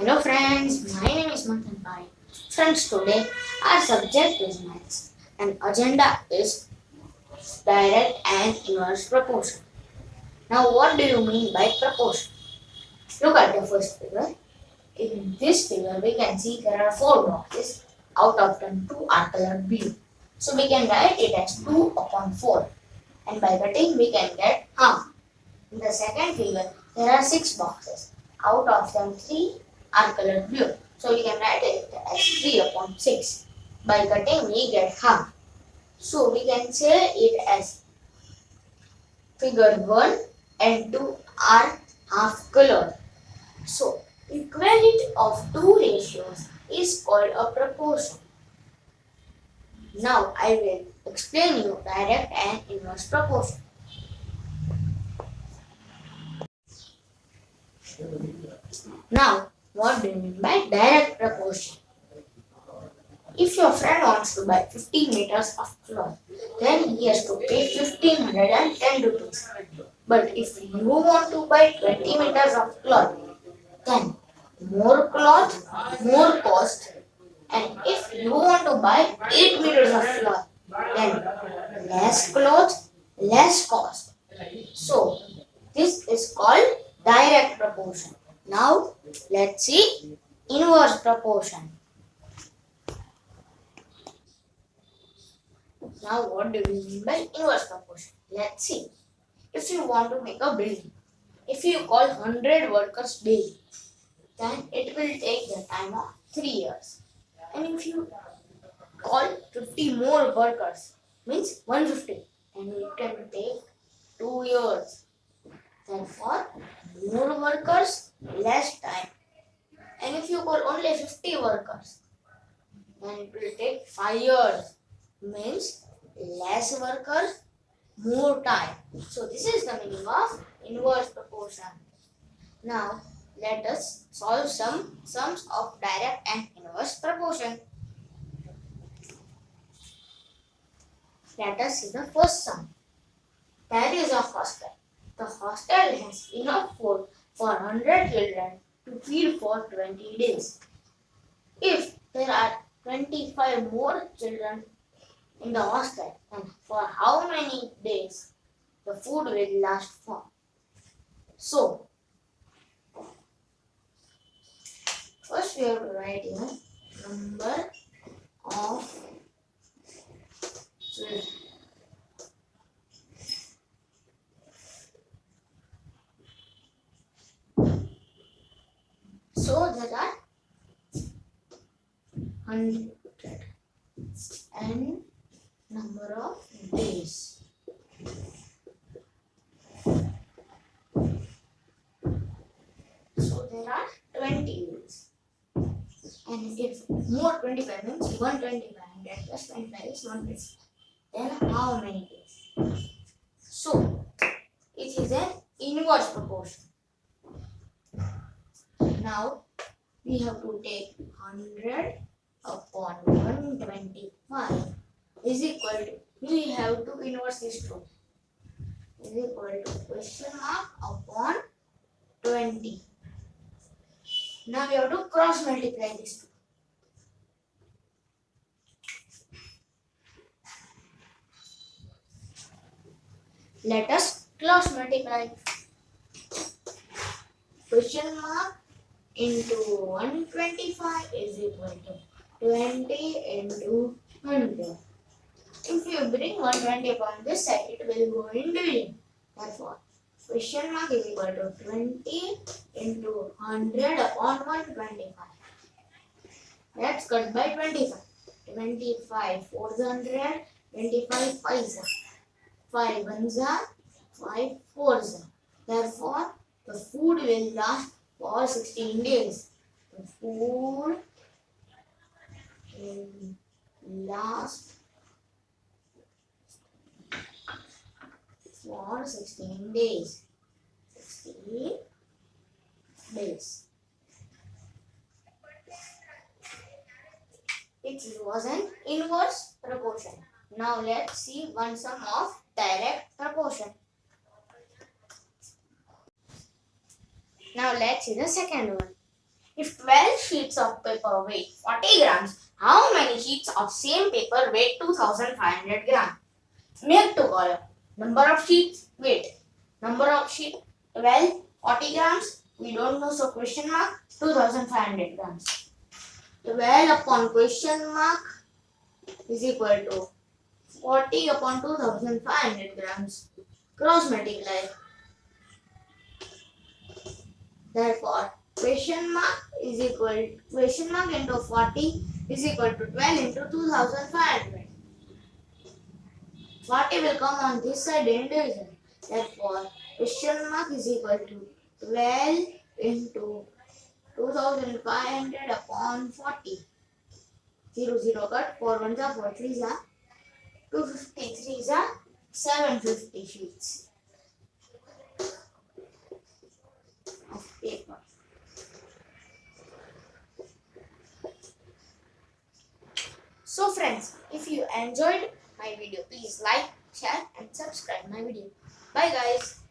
Hello friends, my name is Manthan. Friends, today our subject is maths and agenda is direct and inverse proportion. Now what do you mean by proportion? Look at the first figure. In this figure we can see there are 4 boxes. Out of them 2 are colored blue. So we can write it as 2 upon 4 and by cutting we can get half. In the second figure, there are 6 boxes. Out of them, 3 are colored blue. So we can write it as 3 upon 6. By cutting, we get half. So we can say it as figure 1 and 2 are half colored. So equality of two ratios is called a proportion. Now I will explain you direct and inverse proportion. Now, what do you mean by direct proportion? If your friend wants to buy 50 meters of cloth, then he has to pay 1510 rupees. But if you want to buy 20 meters of cloth, then more cloth, more cost. And if you want to buy 8 meters of cloth, then less cloth, less cost. So, this is called direct proportion. Now, let's see inverse proportion. Now, what do we mean by inverse proportion? Let's see. If you want to make a building, if you call 100 workers daily, then it will take the time of 3 years. And if you call 50 more workers, means 150, and it can take 2 years. Therefore, more workers, less time. And if you call only 50 workers, then it will take 5 years. Means less workers, more time. So this is the meaning of inverse proportion. Now let us solve some sums of direct and inverse proportion. Let us see the first sum. There is a hostel. The hostel has enough food for 100 children to feed for 20 days. If there are 25 more children in the hostel, then for how many days the food will last for? So, first we have to write here number of children. So there are 100 and number of days. So there are 20 days. And if more 25 means 125 and that plus 25 is 125. Then how many days? So it is an inverse proportion. Now we have to take 100 upon 125 is equal to, we have to inverse this two, is equal to question mark upon 20. Now we have to cross multiply this two. Let us cross multiply. Question mark into 125 is equal to 20 into 100. If you bring 120 upon this side, it will go in division. Therefore, question mark is equal to 20 into 100 upon 125. Let's cut by 25. 25 4s 100, 25 5s, 5 1s, 5 4s. Therefore, the food will last for 16 days. The food will last for 16 days. 16 days. It was an inverse proportion. Now let's see one sum of direct proportion. Now let's see the second one. If 12 sheets of paper weigh 40 grams, how many sheets of same paper weigh 2500 grams? We have to column. Number of sheets, weight. Number of sheet, 12, 40 grams. We don't know, so question mark, 2500 grams. 12 upon question mark is equal to 40 upon 2500 grams. Cross multiply. Therefore, question mark into 40 is equal to 12 into 2500. 40 will come on this side in division. Therefore, question mark is equal to 12 into 2500 upon 40. 0 0 cut, 4 1s are 4 3s are 253s are 750 sheets of paper. So friends, if you enjoyed my video, please like, share and subscribe my video. Bye guys.